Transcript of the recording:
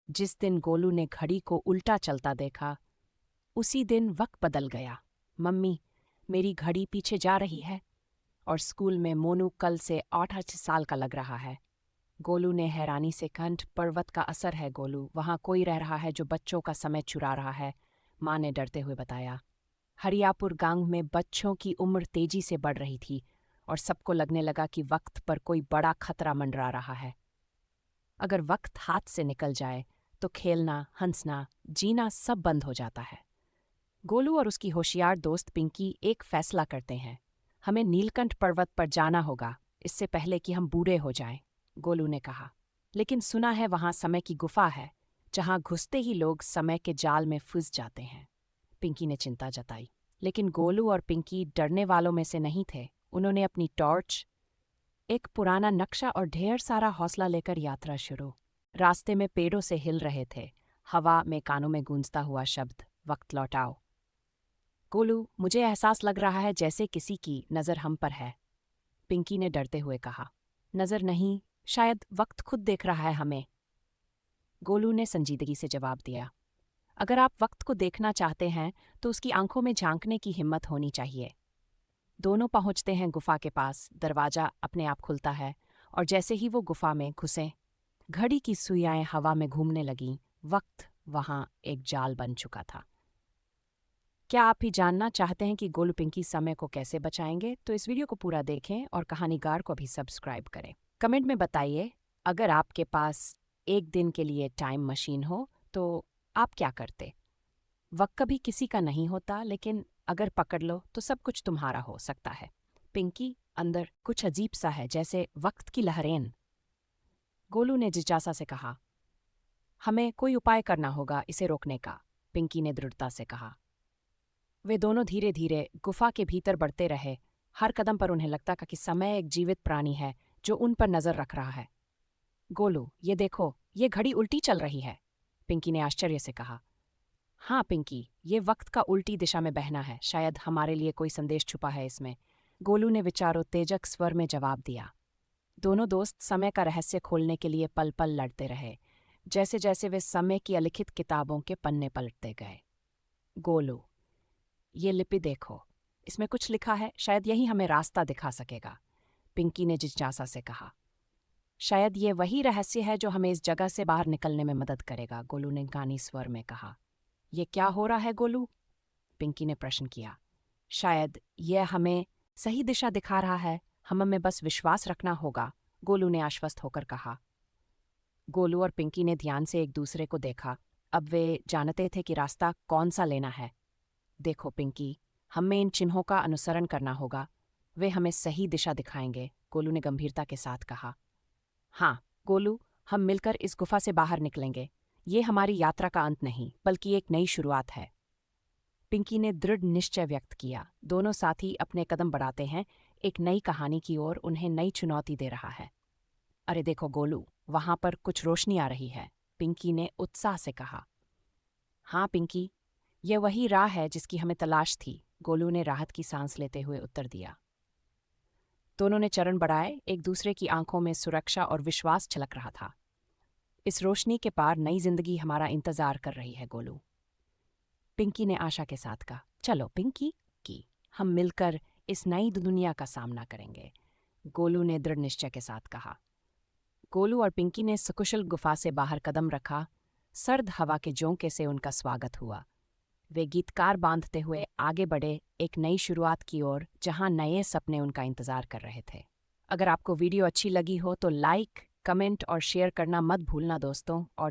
जिस दिन गोलू ने घड़ी को उल्टा चलता देखा, उसी दिन वक्त बदल गया। मम्मी, मेरी घड़ी पीछे जा रही है और स्कूल में मोनू कल से 8 साल का लग रहा है। गोलू ने हैरानी से कंठ, पर्वत का असर है गोलू, वहां कोई रह रहा है जो बच्चों का समय चुरा रहा है, माँ ने डरते हुए बताया। हरियापुर गांव में बच्चों की उम्र तेजी से बढ़ रही थी और सबको लगने लगा कि वक्त पर कोई बड़ा खतरा मंडरा रहा है। अगर वक्त हाथ से निकल जाए तो खेलना, हंसना, जीना सब बंद हो जाता है। गोलू और उसकी होशियार दोस्त पिंकी एक फैसला करते हैं। हमें नीलकंठ पर्वत पर जाना होगा, इससे पहले कि हम बूढ़े हो जाएं, गोलू ने कहा। लेकिन सुना है वहां समय की गुफा है, जहां घुसते ही लोग समय के जाल में फंस जाते हैं, पिंकी ने चिंता जताई। लेकिन गोलू और पिंकी डरने वालों में से नहीं थे। उन्होंने अपनी टॉर्च, एक पुराना नक्शा और ढेर सारा हौसला लेकर यात्रा शुरू। रास्ते में पेड़ों से हिल रहे थे, हवा में कानों में गूंजता हुआ शब्द, वक्त लौटाओ। गोलू, मुझे एहसास लग रहा है जैसे किसी की नज़र हम पर है, पिंकी ने डरते हुए कहा। नज़र नहीं, शायद वक्त खुद देख रहा है हमें, गोलू ने संजीदगी से जवाब दिया। अगर आप वक्त को देखना चाहते हैं तो उसकी आंखों में झांकने की हिम्मत होनी चाहिए। दोनों पहुंचते हैं गुफा के पास, दरवाजा अपने आप खुलता है और जैसे ही वो गुफा में घुसे, घड़ी की सुइयां हवा में घूमने लगीं। वक्त वहां एक जाल बन चुका था। क्या आप भी जानना चाहते हैं कि गोलू पिंकी समय को कैसे बचाएंगे? तो इस वीडियो को पूरा देखें और कहानीगार को भी सब्सक्राइब करें। कमेंट में बताइए, अगर आपके पास एक दिन के लिए टाइम मशीन हो तो आप क्या करते? वक्त कभी किसी का नहीं होता, लेकिन अगर पकड़ लो तो सब कुछ तुम्हारा हो सकता है। पिंकी, अंदर कुछ अजीब सा है, जैसे वक्त की लहरें, गोलू ने जिज्ञासा से कहा। हमें कोई उपाय करना होगा इसे रोकने का, पिंकी ने दृढ़ता से कहा। वे दोनों धीरे धीरे गुफा के भीतर बढ़ते रहे। हर कदम पर उन्हें लगता कि समय एक जीवित प्राणी है जो उन पर नजर रख रहा है। गोलू, ये देखो, ये घड़ी उल्टी चल रही है, पिंकी ने आश्चर्य से कहा। हाँ पिंकी, ये वक्त का उल्टी दिशा में बहना है, शायद हमारे लिए कोई संदेश छुपा है इसमें, गोलू ने विचारोत्तेजक स्वर में जवाब दिया। दोनों दोस्त समय का रहस्य खोलने के लिए पल पल लड़ते रहे, जैसे जैसे वे समय की अलिखित किताबों के पन्ने पलटते गए। गोलू, ये लिपि देखो, इसमें कुछ लिखा है, शायद यही हमें रास्ता दिखा सकेगा, पिंकी ने जिज्ञासा से कहा। शायद ये वही रहस्य है जो हमें इस जगह से बाहर निकलने में मदद करेगा, गोलू ने गानी स्वर में कहा। ये क्या हो रहा है गोलू? पिंकी ने प्रश्न किया। शायद यह हमें सही दिशा दिखा रहा है, हमें बस विश्वास रखना होगा, गोलू ने आश्वस्त होकर कहा। गोलू और पिंकी ने ध्यान से एक दूसरे को देखा। अब वे जानते थे कि रास्ता कौन सा लेना है। देखो पिंकी, हमें इन चिन्हों का अनुसरण करना होगा, वे हमें सही दिशा दिखाएंगे, गोलू ने गंभीरता के साथ कहा। हाँ गोलू, हम मिलकर इस गुफा से बाहर निकलेंगे। ये हमारी यात्रा का अंत नहीं, बल्कि एक नई शुरुआत है, पिंकी ने दृढ़ निश्चय व्यक्त किया। दोनों साथी अपने कदम बढ़ाते हैं, एक नई कहानी की ओर, उन्हें नई चुनौती दे रहा है। अरे देखो गोलू, वहां पर कुछ रोशनी आ रही है, पिंकी ने उत्साह से कहा। हाँ पिंकी, ये वही राह है जिसकी हमें तलाश थी, गोलू ने राहत की सांस लेते हुए उत्तर दिया। दोनों ने चरण बढ़ाए, एक दूसरे की आंखों में सुरक्षा और विश्वास छलक रहा था। इस रोशनी के पार नई जिंदगी हमारा इंतजार कर रही है, गोलू, पिंकी ने आशा के साथ कहा। चलो पिंकी, हम मिलकर इस नई दुनिया का सामना करेंगे, गोलू ने दृढ़ निश्चय के साथ कहा। गोलू और पिंकी ने सकुशल गुफा से बाहर कदम रखा। सर्द हवा के झोंके से उनका स्वागत हुआ। वे गीतकार बांधते हुए आगे बढ़े, एक नई शुरुआत की ओर, जहां नए सपने उनका इंतजार कर रहे थे। अगर आपको वीडियो अच्छी लगी हो तो लाइक, कमेंट और शेयर करना मत भूलना दोस्तों, और